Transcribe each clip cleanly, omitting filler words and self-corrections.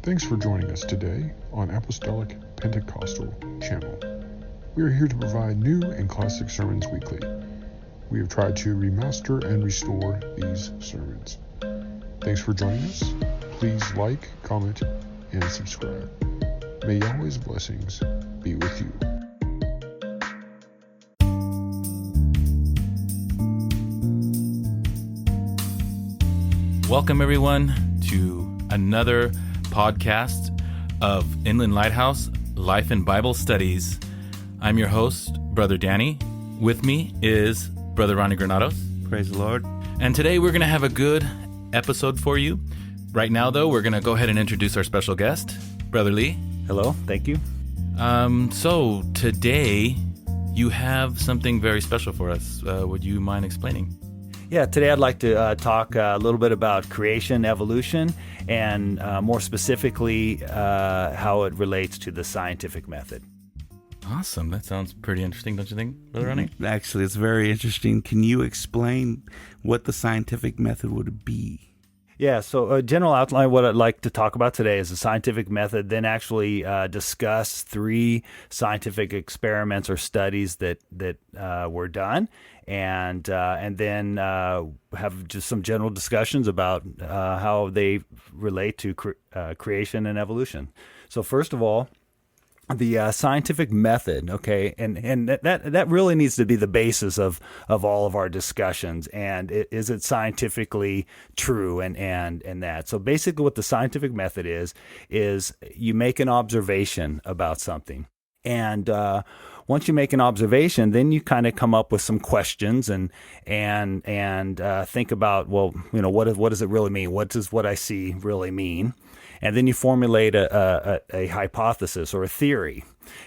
Thanks for joining us today on Apostolic Pentecostal channel. We are here to provide new and classic sermons weekly. We have tried to remaster and restore these sermons. Thanks for joining us. Please like, comment, and subscribe. May Yahweh's blessings be with you. Welcome, everyone, to another podcast of Inland Lighthouse Life and Bible Studies. I'm your host, Brother Danny. With me is Brother Ronnie Granados. Praise the Lord. And today we're going to have a good episode for you. Right now, though, we're going to go ahead and introduce our special guest, Brother Lee. Hello, thank you. So today you have something very special for us. Would you mind explaining? Yeah, today I'd like to talk a little bit about creation, evolution, and more specifically, how it relates to the scientific method. Awesome. That sounds pretty interesting, don't you think, Brother Ronnie? Actually, it's very interesting. Can you explain what the scientific method would be? Yeah, so a general outline, what I'd like to talk about today is the scientific method, then actually discuss 3 scientific experiments or studies that were done, and then have just some general discussions about how they relate to creation and evolution. So first of all, the scientific method, okay, and that really needs to be the basis of all of our discussions. And is it scientifically true and that? So basically, what the scientific method is you make an observation about something, and once you make an observation, then you kind of come up with some questions and think about, well, you know, what does it really mean? What does what I see really mean? And then you formulate a hypothesis or a theory.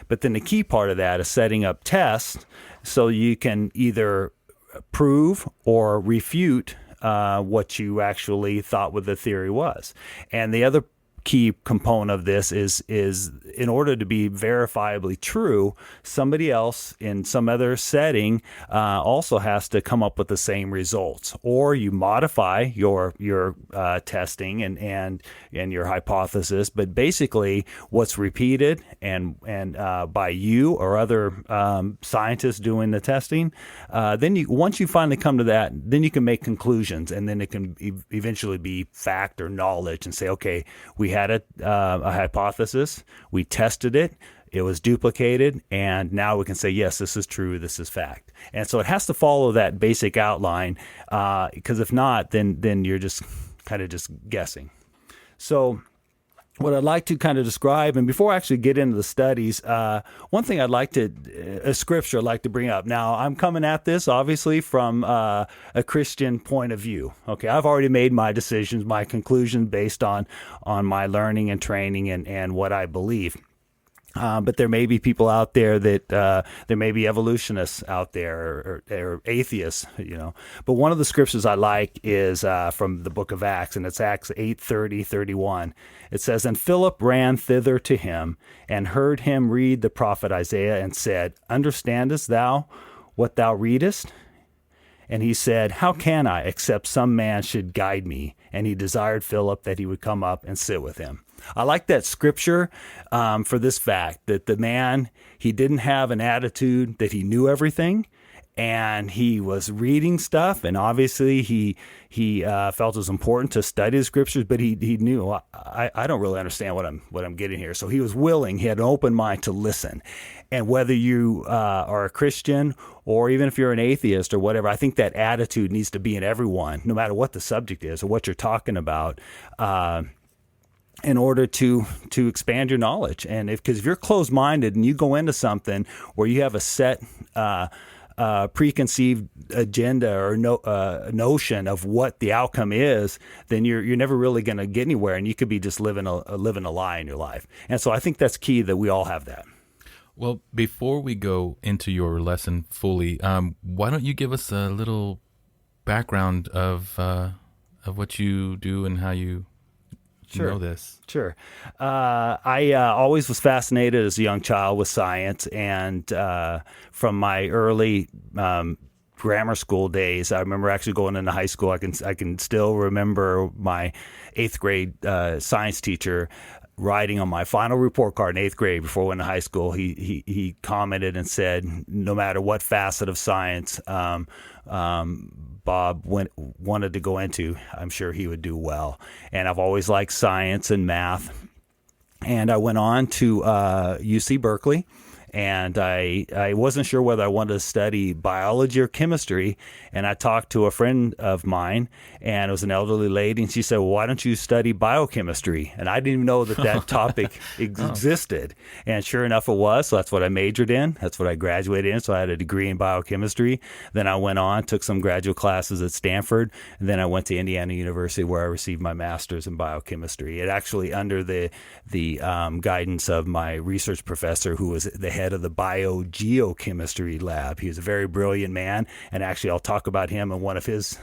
But then the key part of that is setting up tests so you can either prove or refute what you actually thought what the theory was. And the other key component of this is in order to be verifiably true, somebody else in some other setting also has to come up with the same results, or you modify your testing and your hypothesis. But basically, what's repeated and by you or other scientists doing the testing, then once you finally come to that, then you can make conclusions, and then it can eventually be fact or knowledge, and say, okay, we had a hypothesis, we tested it, it was duplicated, and now we can say, yes, this is true, this is fact. And so it has to follow that basic outline, because if not, then you're just kind of just guessing. So what I'd like to kind of describe, and before I actually get into the studies, one thing a scripture I'd like to bring up. Now, I'm coming at this, obviously, from a Christian point of view. Okay, I've already made my decisions, my conclusions based on my learning and training and what I believe. But there may be people out there that there may be evolutionists out there or atheists, you know. But one of the scriptures I like is from the book of Acts, and it's Acts 8:30-31. It says, "And Philip ran thither to him and heard him read the prophet Isaiah and said, Understandest thou what thou readest? And he said, How can I, except some man should guide me? And he desired Philip that he would come up and sit with him." I like that scripture for this fact, that the man, he didn't have an attitude that he knew everything, and he was reading stuff, and obviously he felt it was important to study the scriptures, but he knew, I don't really understand what I'm getting here. So he was willing, he had an open mind to listen. And whether you are a Christian or even if you're an atheist or whatever, I think that attitude needs to be in everyone, no matter what the subject is or what you're talking about, in order to expand your knowledge. And because if you're closed-minded and you go into something where you have a set preconceived agenda or notion of what the outcome is, then you're never really going to get anywhere, and you could be just living a lie in your life. And so I think that's key, that we all have that. Well, before we go into your lesson fully, why don't you give us a little background of what you do and how you know this? Sure. I always was fascinated as a young child with science, and from my early grammar school days, I remember actually going into high school. I can still remember my 8th grade science teacher writing on my final report card in 8th grade before I went to high school, he commented and said, no matter what facet of science Bob wanted to go into, I'm sure he would do well. And I've always liked science and math. And I went on to UC Berkeley. And I wasn't sure whether I wanted to study biology or chemistry. And I talked to a friend of mine, and it was an elderly lady, and she said, well, why don't you study biochemistry? And I didn't even know that topic existed. And sure enough, it was. So that's what I majored in. That's what I graduated in. So I had a degree in biochemistry. Then I went on, took some graduate classes at Stanford. And then I went to Indiana University, where I received my master's in biochemistry. It actually under the guidance of my research professor, who was the head of the biogeochemistry lab. He was a very brilliant man, and actually I'll talk about him in one of his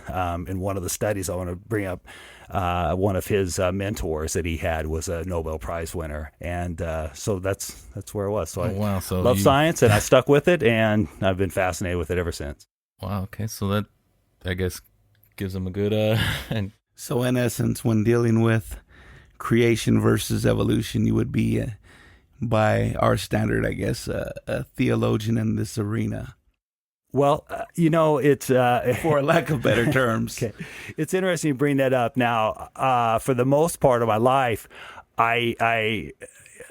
in one of the studies. I want to bring up one of his mentors that he had was a Nobel Prize winner, and so that's where I was. So I love science, and I stuck with it, and I've been fascinated with it ever since. Wow. Okay, so that, I guess, gives him a good and So in essence, when dealing with creation versus evolution, you would be by our standard, I guess, a theologian in this arena. Well, it's for lack of better terms. Okay. It's interesting you bring that up. Now, for the most part of my life, I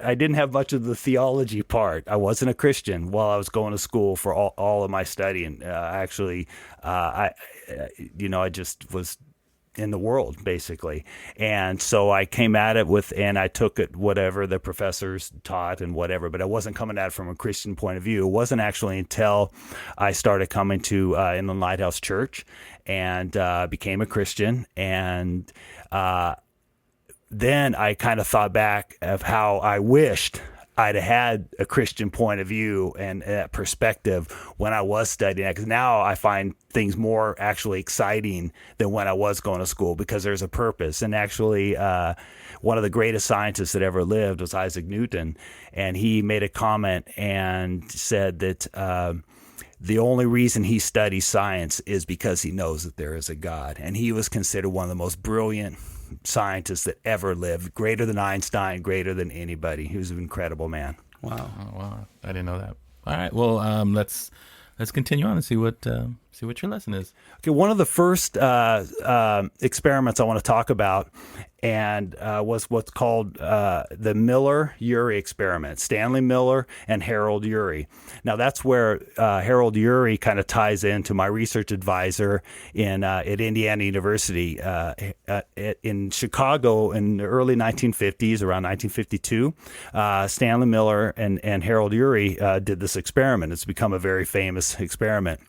didn't have much of the theology part. I wasn't a Christian while I was going to school for all of my studying. I just was in the world, basically. And so I came at it and I took it whatever the professors taught and whatever, but I wasn't coming at it from a Christian point of view. It wasn't actually until I started coming to Inland Lighthouse Church and became a Christian. And then I kind of thought back of how I wished I'd had a Christian point of view and perspective when I was studying it, because now I find things more actually exciting than when I was going to school, because there's a purpose. And actually, one of the greatest scientists that ever lived was Isaac Newton, and he made a comment and said that the only reason he studies science is because he knows that there is a God. And he was considered one of the most brilliant scientists that ever lived, greater than Einstein, greater than anybody. He was an incredible man. Wow. Oh, wow. I didn't know that. All right. Well, let's continue on and see what your lesson is. Okay. One of the first experiments I want to talk about and was what's called the Miller-Urey experiment. Stanley Miller and Harold Urey. Now that's where Harold Urey kind of ties into my research advisor at Indiana University in Chicago in the early 1950s, around 1952. Stanley Miller and Harold Urey did this experiment. It's become a very famous experiment.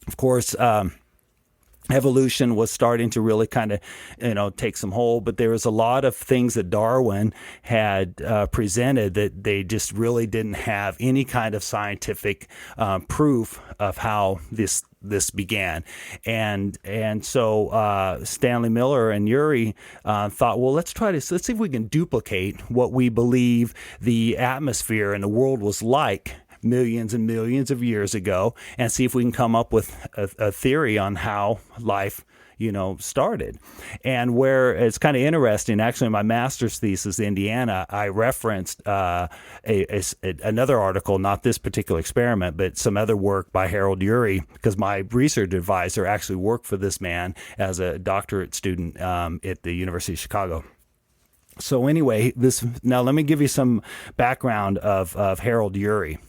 Of course, evolution was starting to really kind of, take some hold, but there was a lot of things that Darwin had presented that they just really didn't have any kind of scientific proof of how this began. And so Stanley Miller and Urey thought, well, let's see if we can duplicate what we believe the atmosphere and the world was like millions and millions of years ago, and see if we can come up with a theory on how life started. And where it's kind of interesting, actually in my master's thesis in Indiana, I referenced another article, not this particular experiment, but some other work by Harold Urey, because my research advisor actually worked for this man as a doctorate student at the University of Chicago. So anyway, now let me give you some background of Harold Urey.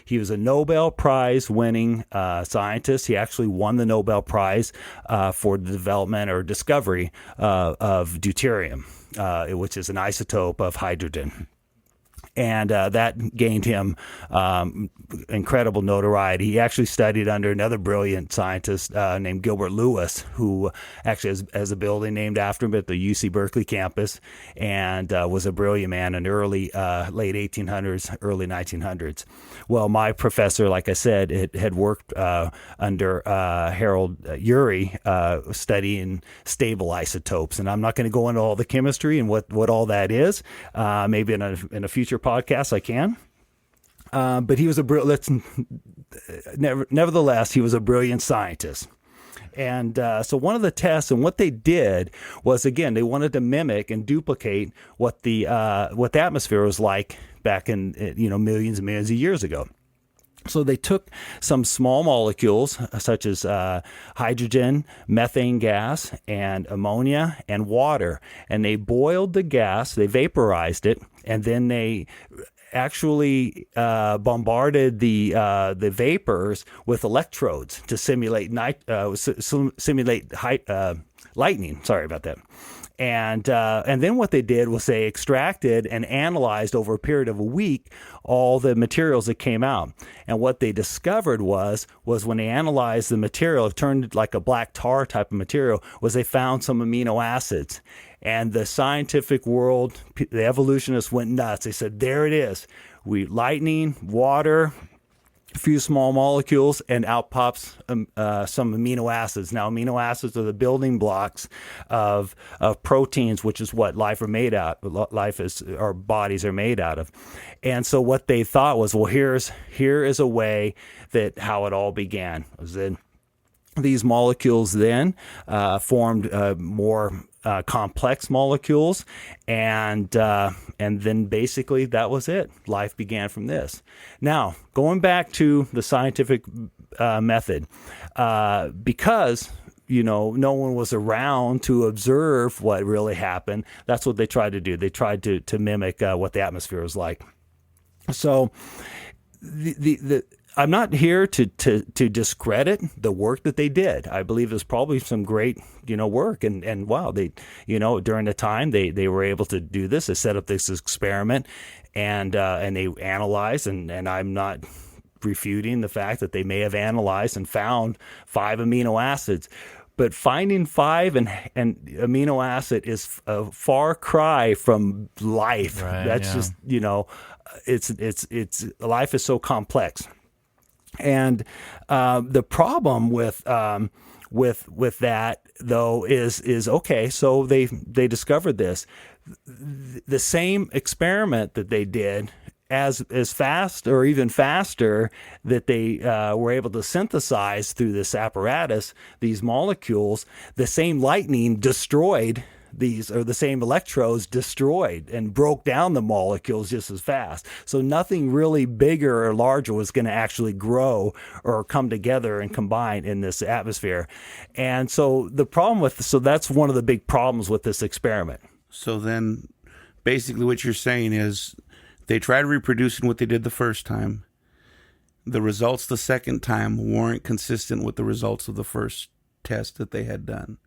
He was a Nobel Prize winning scientist. He actually won the Nobel Prize for the development or discovery of deuterium, which is an isotope of hydrogen. And that gained him incredible notoriety. He actually studied under another brilliant scientist named Gilbert Lewis, who actually has a building named after him at the UC Berkeley campus, and was a brilliant man in the late 1800s, early 1900s. Well, my professor, like I said, had worked under Harold Urey studying stable isotopes. And I'm not going to go into all the chemistry and what all that is. Maybe in a future podcast I can. But he was nevertheless, he was a brilliant scientist. And so one of the tests, and what they did was, again, they wanted to mimic and duplicate what the atmosphere was like back in millions and millions of years ago. So they took some small molecules such as hydrogen, methane gas, and ammonia and water, and they boiled the gas, they vaporized it, and then they actually bombarded the vapors with electrodes to simulate lightning. Sorry about that. And then what they did was they extracted and analyzed over a period of a week all the materials that came out. And what they discovered was when they analyzed the material, it turned like a black tar type of material, was they found some amino acids. And the scientific world, the evolutionists went nuts. They said, there it is. Lightning, water, a few small molecules, and out pops some amino acids. Now, amino acids are the building blocks of proteins, which is what life are made out. Our bodies are made out of. And so what they thought was, well, here is a way that how it all began. Was then these molecules then formed more complex molecules, and then basically that was it. Life began from this. Now, going back to the scientific method, because no one was around to observe what really happened, that's what they tried to do. They tried to mimic what the atmosphere was like. So I'm not here to discredit the work that they did. I believe there's probably some great, work, and wow, they, during the time they were able to do this. They set up this experiment, and they analyzed, and I'm not refuting the fact that they may have analyzed and found 5 amino acids. But finding 5 and amino acid is a far cry from life. Right, That's just, it's life is so complex. And the problem with that, though, is okay. So they discovered this. The same experiment that they did, as fast or even faster, that they were able to synthesize through this apparatus these molecules, the same lightning destroyed these, or the same electrodes destroyed and broke down the molecules just as fast. So nothing really bigger or larger was going to actually grow or come together and combine in this atmosphere. And so that's one of the big problems with this experiment. So then basically what you're saying is they tried reproducing what they did the first time. The results the second time weren't consistent with the results of the first test that they had done.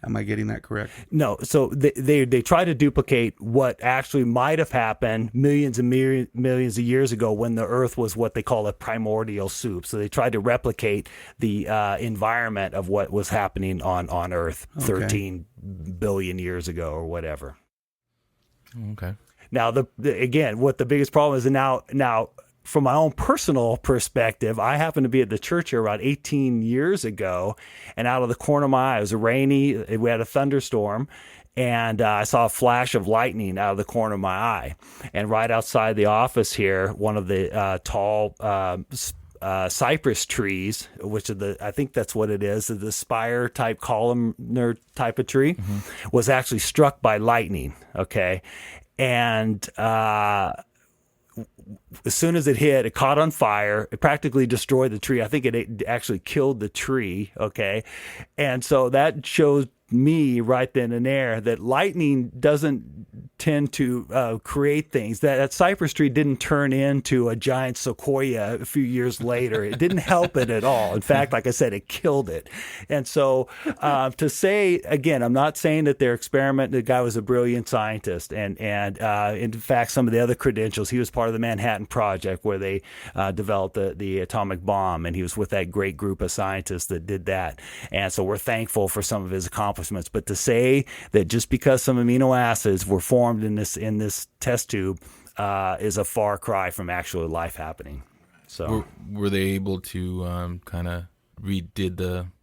Am I getting that correct? No. So they try to duplicate what actually might have happened millions and millions of years ago when the Earth was what they call a primordial soup. So they tried to replicate the environment of what was happening on Earth 13 billion years ago or whatever. Okay. Now, again, what the biggest problem is, and now from my own personal perspective, I happened to be at the church here about 18 years ago, and out of the corner of my eye, it was rainy, we had a thunderstorm, and I saw a flash of lightning out of the corner of my eye. And right outside the office here, one of the tall cypress trees, which are I think that's what it is, the spire type, columnar type of tree, was actually struck by lightning. Okay. And as soon as it hit, it caught on fire. It practically destroyed the tree. I think it actually killed the tree. Okay. And so that shows me right then and there that lightning doesn't tend to create things. That cypress tree didn't turn into a giant sequoia a few years later. It didn't help it at all. In fact, like I said, it killed it. And so to say, again, I'm not saying that their experiment, the guy was a brilliant scientist. And in fact, some of the other credentials, he was part of the Manhattan Project where they developed the atomic bomb. And he was with that great group of scientists that did that. And so we're thankful for some of his accomplishments. But to say that just because some amino acids were formed in this test tube is a far cry from actual life happening. So were they able to kind of redid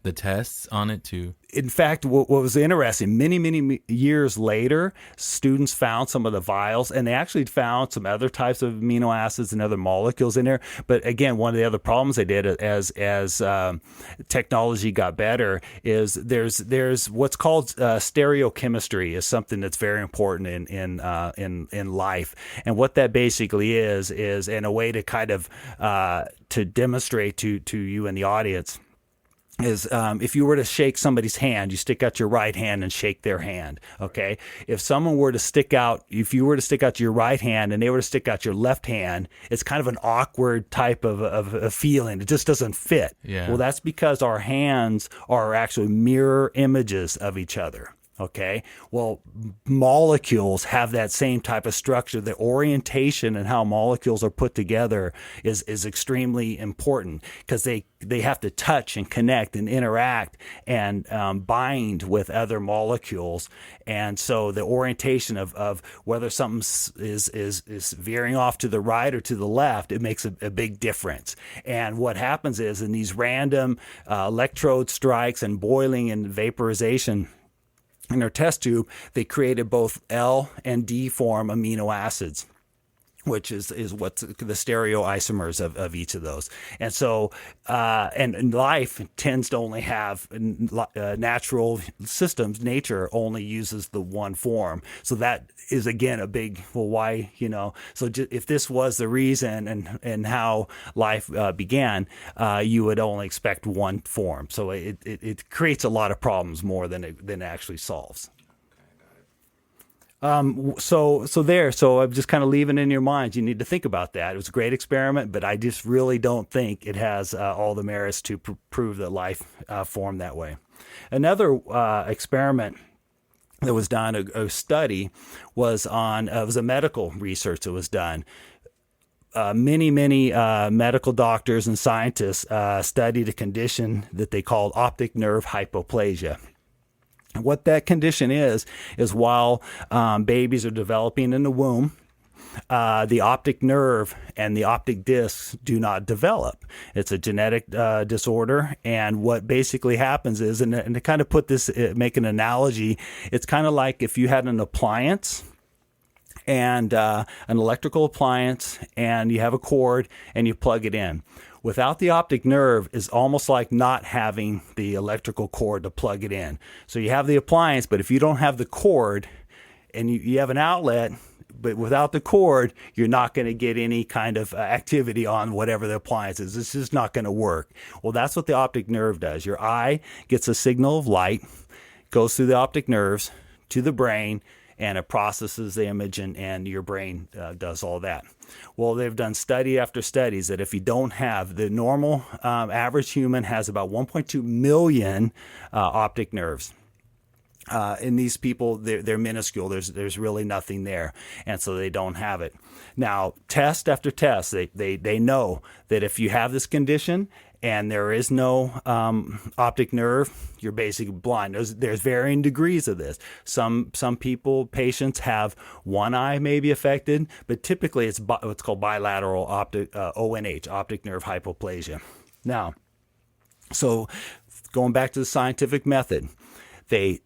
the tests on it too? In fact, what was interesting, many years later, students found some of the vials, and they actually found some other types of amino acids and other molecules in there. But again, one of the other problems they did as technology got better is there's what's called stereochemistry is something that's very important in life. And what that basically is in a way to kind of to demonstrate to you and the audience is if you were to shake somebody's hand, you stick out your right hand and shake their hand, okay? If you were to stick out your right hand and they were to stick out your left hand, it's kind of an awkward type of a feeling. It just doesn't fit. Yeah. Well, that's because our hands are actually mirror images of each other. Okay. Well, molecules have that same type of structure. The orientation and how molecules are put together is extremely important because they have to touch and connect and interact and bind with other molecules. And so the orientation of whether something is veering off to the right or to the left, it makes a big difference. And what happens is in these random electrode strikes and boiling and vaporization in their test tube, they created both L and D form amino acids, which is what's the stereoisomers of each of those. And so, and life tends to only have natural systems. Nature only uses the one form. So that is, again, a big, well, why, so if this was the reason and how life began, you would only expect one form. So it creates a lot of problems more than it actually solves. So I'm just kind of leaving in your minds. You need to think about that. It was a great experiment, but I just really don't think it has all the merits to prove that life formed that way. Another experiment that was done, a study, was a medical research that was done. Many medical doctors and scientists studied a condition that they called optic nerve hypoplasia. What that condition is while babies are developing in the womb, the optic nerve and the optic discs do not develop. It's a genetic disorder, and what basically happens is, and to kind of make an analogy, it's kind of like if you had an appliance and an electrical appliance, and you have a cord and you plug it in. Without the optic nerve is almost like not having the electrical cord to plug it in. So you have the appliance, but if you don't have the cord and you have an outlet, but without the cord, you're not going to get any kind of activity on whatever the appliance is. It's just not going to work. Well, that's what the optic nerve does. Your eye gets a signal of light, goes through the optic nerves to the brain, and it processes the image, and your brain does all that. Well, they've done study after studies that if you don't have the normal average human has about 1.2 million optic nerves. In these people, they're minuscule. There's really nothing there, and so they don't have it. Now, test after test, they know that if you have this condition and there is no optic nerve, you're basically blind. There's varying degrees of this. Some patients have one eye may be affected, but typically it's what's called bilateral optic ONH, optic nerve hypoplasia. Now, so going back to the scientific method, they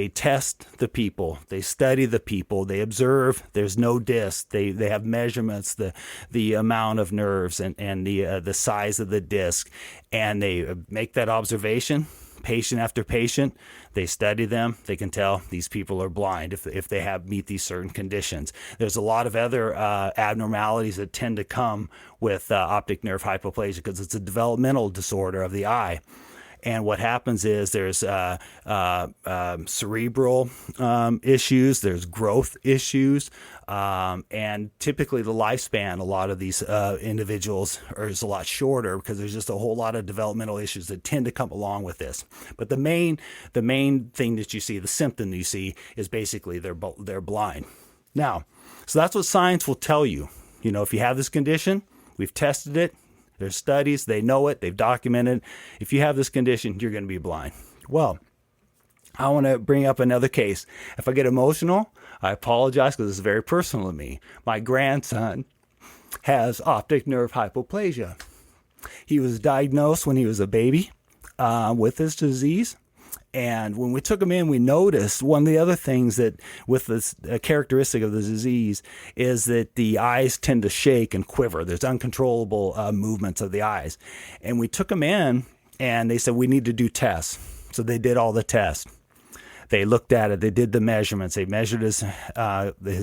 test the people, they study the people, they observe there's no disc, they have measurements, the amount of nerves and the size of the disc, and they make that observation patient after patient. They study them, they can tell these people are blind if they meet these certain conditions. There's a lot of other abnormalities that tend to come with optic nerve hypoplasia because it's a developmental disorder of the eye. And what happens is there's cerebral issues, there's growth issues, and typically the lifespan, a lot of these individuals is a lot shorter because there's just a whole lot of developmental issues that tend to come along with this. But the main thing that you see, the symptom you see, is basically they're blind. Now, so that's what science will tell you. If you have this condition, we've tested it. There's studies, they know it, they've documented. If you have this condition, you're going to be blind. Well, I want to bring up another case. If I get emotional, I apologize because it's very personal to me. My grandson has optic nerve hypoplasia. He was diagnosed when he was a baby. with this disease. And when we took him in, we noticed one of the other things that with this characteristic of the disease is that the eyes tend to shake and quiver. There's uncontrollable movements of the eyes. And we took him in and they said, we need to do tests. So they did all the tests. They looked at it. They did the measurements. They measured his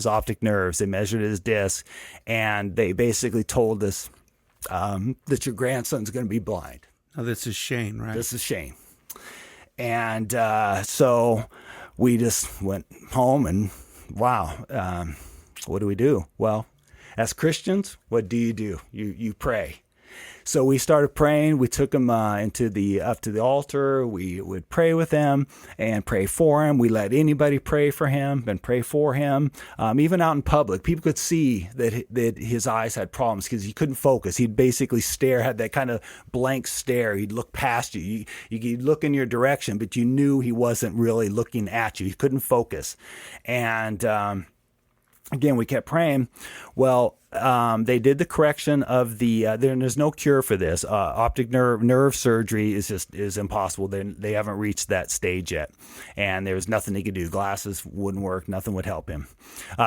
optic nerves. They measured his disc. And they basically told us that your grandson's going to be blind. Now, this is Shane, right? This is Shane. And so we just went home and, wow, what do we do? Well, as Christians, what do? You pray. So we started praying. We took him up to the altar. We would pray with him and pray for him. We let anybody pray for him and pray for him. Even out in public, people could see that his eyes had problems because he couldn't focus. He'd basically stare, had that kind of blank stare. He'd look past you. You'd look in your direction, but you knew he wasn't really looking at you. He couldn't focus. And again, we kept praying. Well, they did the correction of there's no cure for this. Optic nerve surgery is impossible. They haven't reached that stage yet. And there was nothing they could do. Glasses wouldn't work. Nothing would help him.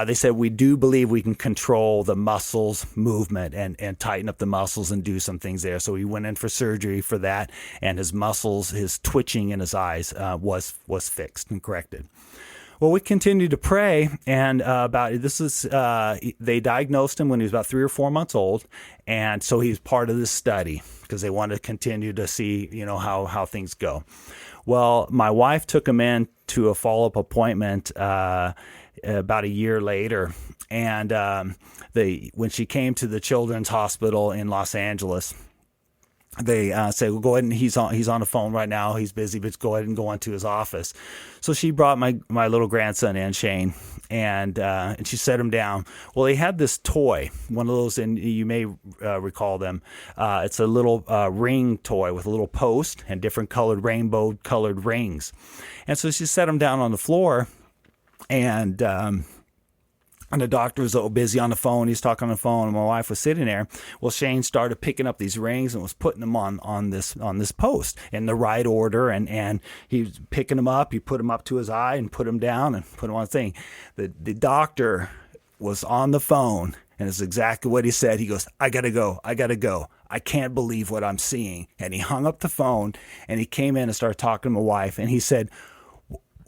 They said, we do believe we can control the muscles movement and tighten up the muscles and do some things there. So he went in for surgery for that. And his muscles, his twitching in his eyes was fixed and corrected. Well, we continued to pray, and they diagnosed him when he was about 3 or 4 months old, and so he's part of this study because they wanted to continue to see, how things go. Well, my wife took him in to a follow-up appointment about a year later, and when she came to the Children's Hospital in Los Angeles, they said, well, go ahead and he's on the phone right now. He's busy, but go ahead and go into his office. So she brought my little grandson in, Shane, and she set him down. Well, they had this toy, one of those, and you may recall them. It's a little ring toy with a little post and different colored, rainbow colored rings. And so she set him down on the floor, and the doctor was so busy on the phone. He's talking on the phone, and my wife was sitting there. Well, Shane started picking up these rings and was putting them on this post in the right order, and he was picking them up. He put them up to his eye and put them down and put them on the thing. The doctor was on the phone, and it's exactly what he said. He goes, I gotta go. I can't believe what I'm seeing. And he hung up the phone, and he came in and started talking to my wife, and he said,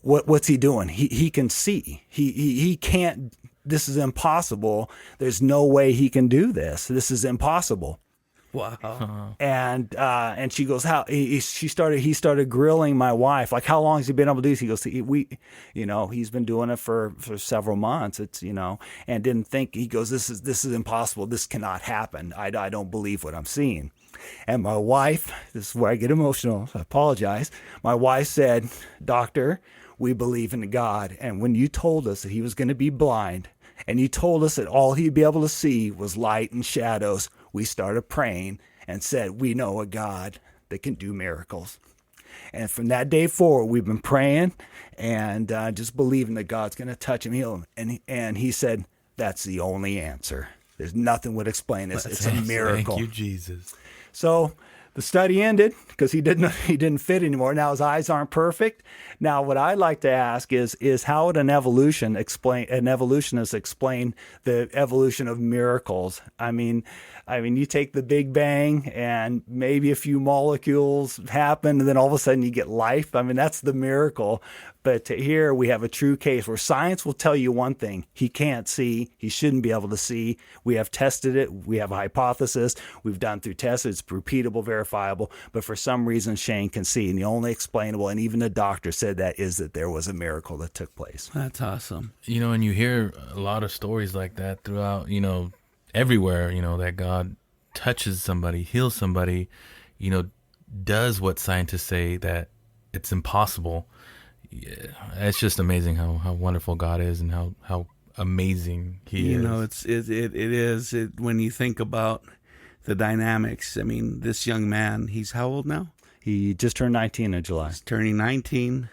what's he doing? He can see. He can't. This is impossible. There's no way he can do this. This is impossible. Wow. And she goes, how? He started grilling my wife. Like, how long has he been able to do this? He goes, he's been doing it for several months. It's, and didn't think, he goes, this is impossible. This cannot happen. I don't believe what I'm seeing. And my wife, this is where I get emotional. I apologize. My wife said, Doctor, we believe in God. And when you told us that he was going to be blind, and you told us that all he'd be able to see was light and shadows, we started praying and said, we know a God that can do miracles. And from that day forward, we've been praying and just believing that God's going to touch him, heal him. And he said, that's the only answer. There's nothing would explain this. It's a miracle. Thank you, Jesus. So the study ended because he didn't fit anymore. Now his eyes aren't perfect. Now what I'd like to ask is how would an evolutionist explain the evolution of miracles? I mean, you take the Big Bang and maybe a few molecules happen and then all of a sudden you get life. I mean, that's the miracle. But here we have a true case where science will tell you one thing. He can't see. He shouldn't be able to see. We have tested it. We have a hypothesis. We've done through tests. It's repeatable, verifiable. But for some reason, Shane can see. And the only explainable, and even the doctor said that, is that there was a miracle that took place. That's awesome. And you hear a lot of stories like that throughout, everywhere, that God touches somebody, heals somebody, does what scientists say that it's impossible. Yeah, it's just amazing how wonderful God is and how amazing he is. It is when you think about the dynamics. I mean, this young man, he's how old now? He just turned 19 in July. He's turning 19.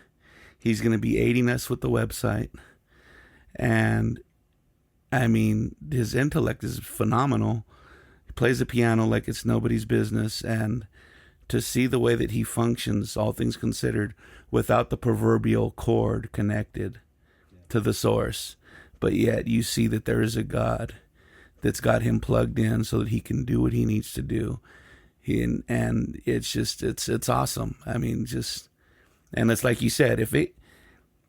He's going to be aiding us with the website. And, I mean, his intellect is phenomenal. He plays the piano like it's nobody's business. And to see the way that he functions, all things considered, without the proverbial cord connected to the source. But yet you see that there is a God that's got him plugged in so that he can do what he needs to do. And it's just, it's awesome. I mean, and it's like you said,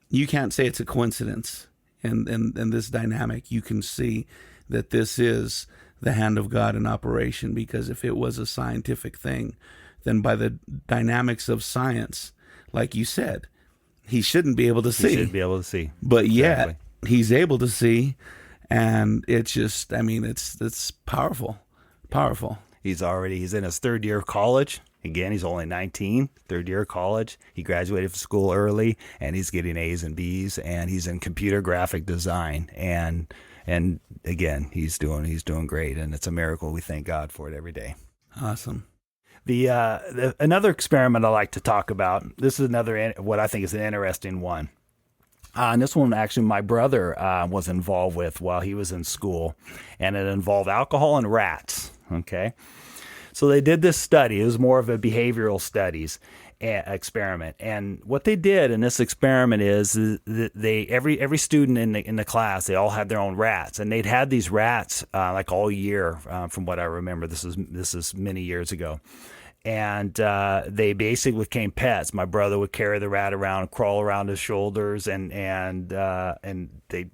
you can't say it's a coincidence in this dynamic. You can see that this is the hand of God in operation, because if it was a scientific thing, then by the dynamics of science, like you said, he shouldn't be able to see. He should be able to see. But yet he's able to see, and it's just, I mean, it's powerful. He's in his third year of college. Again, he's only 19, third year of college. He graduated from school early, and he's getting A's and B's, and he's in computer graphic design. And again, he's doing great, and it's a miracle. We thank God for it every day. Awesome. Another experiment I like to talk about. This is another what I think is an interesting one. And this one, actually, my brother was involved with while he was in school, and it involved alcohol and rats. Okay, so they did this study. It was more of a behavioral studies experiment, and what they did in this experiment is they every student in the class, they all had their own rats, and they'd had these rats like all year, from what I remember. This is many years ago. And they basically became pets. My brother would carry the rat around, crawl around his shoulders, and they,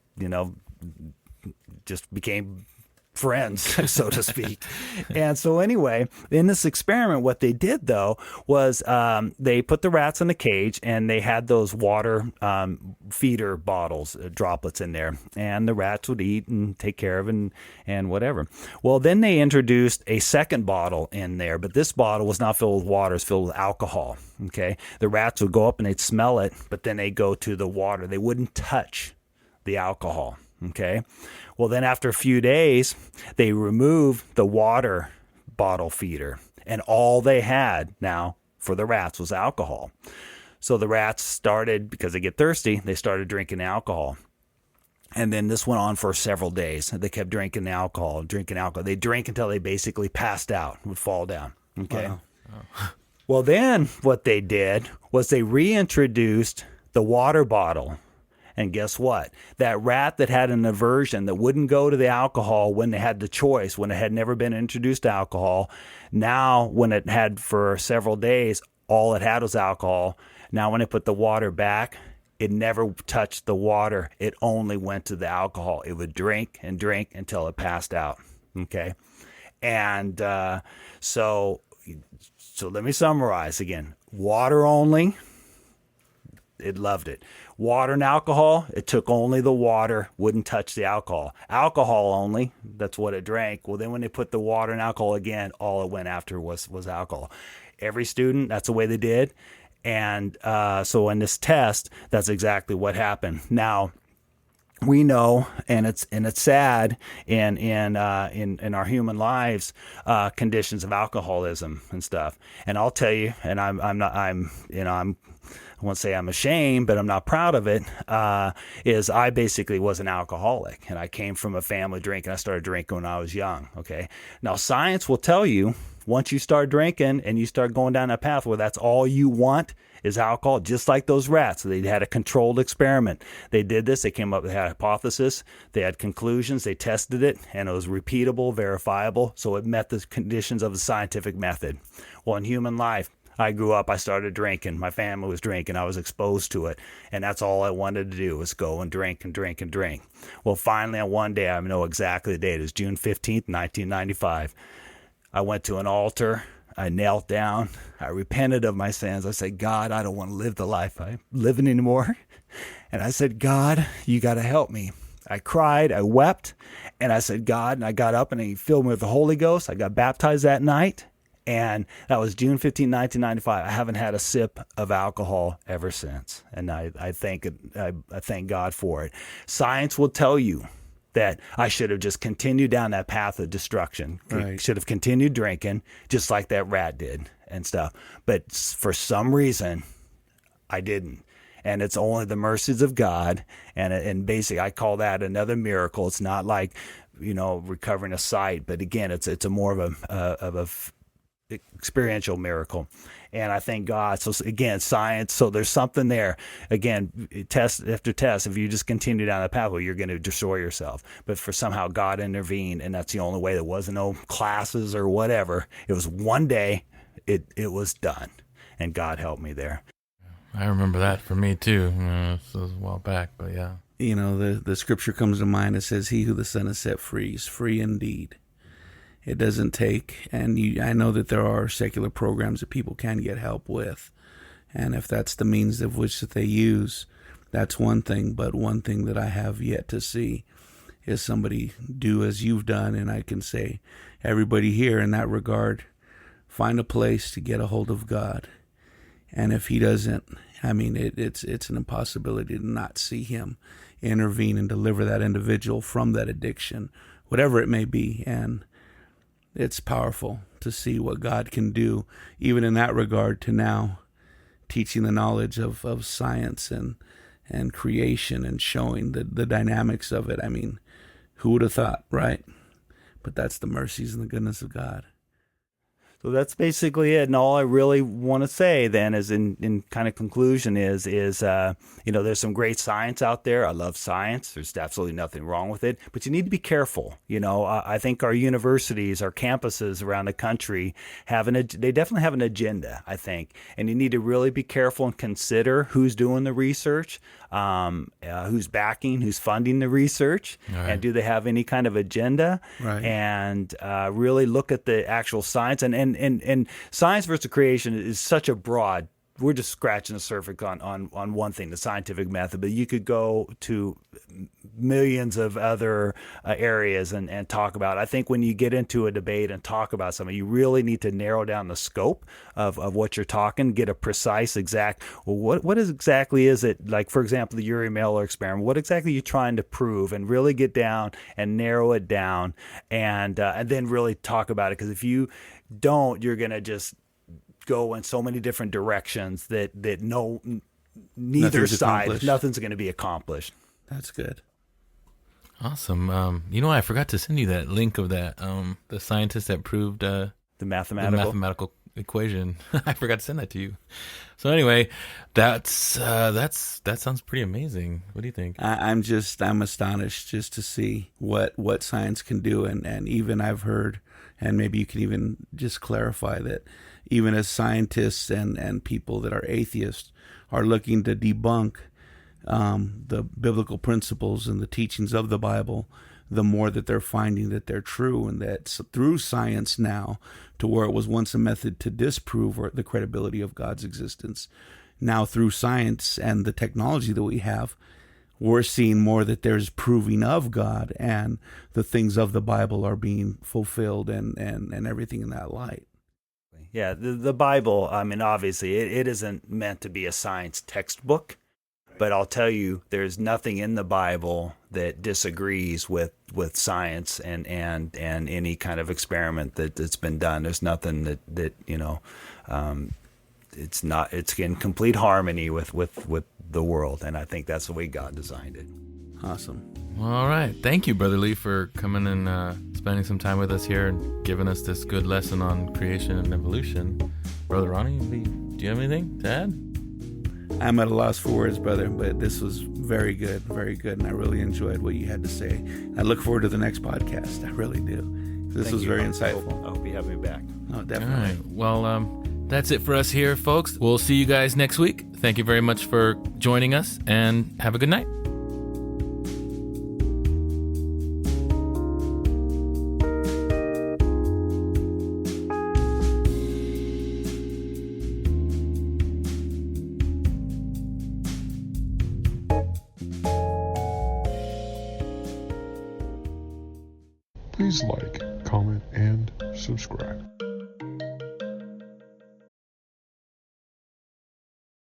just became friends, so to speak. And so anyway, in this experiment, what they did though was they put the rats in a cage, and they had those water feeder bottles, droplets in there, and the rats would eat and take care of and whatever. Well, then they introduced a second bottle in there, but this bottle was not filled with water, it's filled with alcohol. Okay, the rats would go up and they'd smell it, but then they go to the water. They wouldn't touch the alcohol. Okay. Well, then after a few days, they removed the water bottle feeder, and all they had now for the rats was alcohol. So the rats started, because they get thirsty, they started drinking alcohol. And then this went on for several days. They kept drinking alcohol. They drank until they basically passed out, would fall down. Okay. Wow. Well, then what they did was they reintroduced the water bottle. And guess what? That rat that had an aversion, that wouldn't go to the alcohol when they had the choice, when it had never been introduced to alcohol, now when it had for several days, all it had was alcohol. Now when they put the water back, it never touched the water. It only went to the alcohol. It would drink and drink until it passed out. Okay? And so let me summarize again. Water only, it loved it. Water and alcohol, it took only the water, wouldn't touch the alcohol. Alcohol only, that's what it drank. Well, then when they put the water and alcohol again, all it went after was alcohol. Every student, that's the way they did. And so in this test, that's exactly what happened. Now, we know, and it's sad in our human lives, conditions of alcoholism and stuff. And I'll tell you, and I won't say I'm ashamed, but I'm not proud of it, is I basically was an alcoholic, and I came from a family drinking. I started drinking when I was young, okay? Now, science will tell you, once you start drinking and you start going down that path where that's all you want is alcohol, just like those rats. They had a controlled experiment. They did this. They came up with a hypothesis. They had conclusions. They tested it, and it was repeatable, verifiable, so it met the conditions of the scientific method. Well, in human life, I grew up, I started drinking. My family was drinking. I was exposed to it. And that's all I wanted to do was go and drink and drink and drink. Well, finally, on one day, I know exactly the date. It was June 15th, 1995. I went to an altar. I knelt down. I repented of my sins. I said, God, I don't want to live the life I'm living anymore. And I said, God, you got to help me. I cried. I wept. And I said, God, and I got up and he filled me with the Holy Ghost. I got baptized that night. And that was June 15, 1995. I haven't had a sip of alcohol ever since. And I thank God for it. Science will tell you that I should have just continued down that path of destruction. Right. Should have continued drinking just like that rat did and stuff. But for some reason, I didn't. And it's only the mercies of God. And basically, I call that another miracle. It's not like, recovering a sight. But again, it's a more of a experiential miracle. And I thank God. So again, science. So there's something there. Again, test after test. If you just continue down the pathway, you're going to destroy yourself. But for somehow God intervened, and that's the only way. There wasn't no classes or whatever. It was one day. It was done, and God helped me there. I remember that for me too. This was a while back, but yeah. You know, the scripture comes to mind. It says, "He who the Son has set free is free indeed." It doesn't take, and I know that there are secular programs that people can get help with, and if that's the means of which that they use, that's one thing. But one thing that I have yet to see is somebody do as you've done, and I can say, everybody here in that regard, find a place to get a hold of God, and if He doesn't, I mean, it's an impossibility to not see Him intervene and deliver that individual from that addiction, whatever it may be, and it's powerful to see what God can do, even in that regard, to now teaching the knowledge of science and creation and showing the dynamics of it. I mean, who would have thought, right? But that's the mercies and the goodness of God. So that's basically it. And all I really want to say then is in kind of conclusion is there's some great science out there. I love science. There's absolutely nothing wrong with it, but you need to be careful. I think our universities, our campuses around the country they definitely have an agenda, I think. And you need to really be careful and consider who's doing the research, who's backing, who's funding the research, Right. and do they have any kind of agenda? Right. And really look at the actual science. And science versus creation is such a broad. We're just scratching the surface on one thing, the scientific method, but you could go to millions of other areas and talk about it. I think when you get into a debate and talk about something, you really need to narrow down the scope of what you're talking, get a precise, exact, well, what exactly is it? Like, for example, the Uri Miller experiment, what exactly are you trying to prove? And really get down and narrow it down and then really talk about it. Because if you don't, you're going to just go in so many different directions that neither side, nothing's going to be accomplished. That's good. Awesome. I forgot to send you that link of that the scientist that proved the mathematical equation. I forgot to send that to you. So anyway, that sounds pretty amazing. What do you think? I'm astonished just to see what science can do, and even I've heard, and maybe you can even just clarify that even as scientists and people that are atheists are looking to debunk the biblical principles and the teachings of the Bible, the more that they're finding that they're true, and that through science now, to where it was once a method to disprove the credibility of God's existence, now through science and the technology that we have, we're seeing more that there's proving of God, and the things of the Bible are being fulfilled and everything in that light. Yeah, the Bible, I mean, obviously, it isn't meant to be a science textbook, but I'll tell you, there's nothing in the Bible that disagrees with science and any kind of experiment that's been done. There's nothing that it's in complete harmony with the world, and I think that's the way God designed it. Awesome. All right. Thank you, Brother Lee, for coming and spending some time with us here and giving us this good lesson on creation and evolution. Brother Ronnie, do you have anything to add? I'm at a loss for words, brother, but this was very good, and I really enjoyed what you had to say. I look forward to the next podcast. I really do. This was very insightful. I hope you have me back. Oh, definitely. All right. Well, that's it for us here, folks. We'll see you guys next week. Thank you very much for joining us, and have a good night. Please like, comment, and subscribe.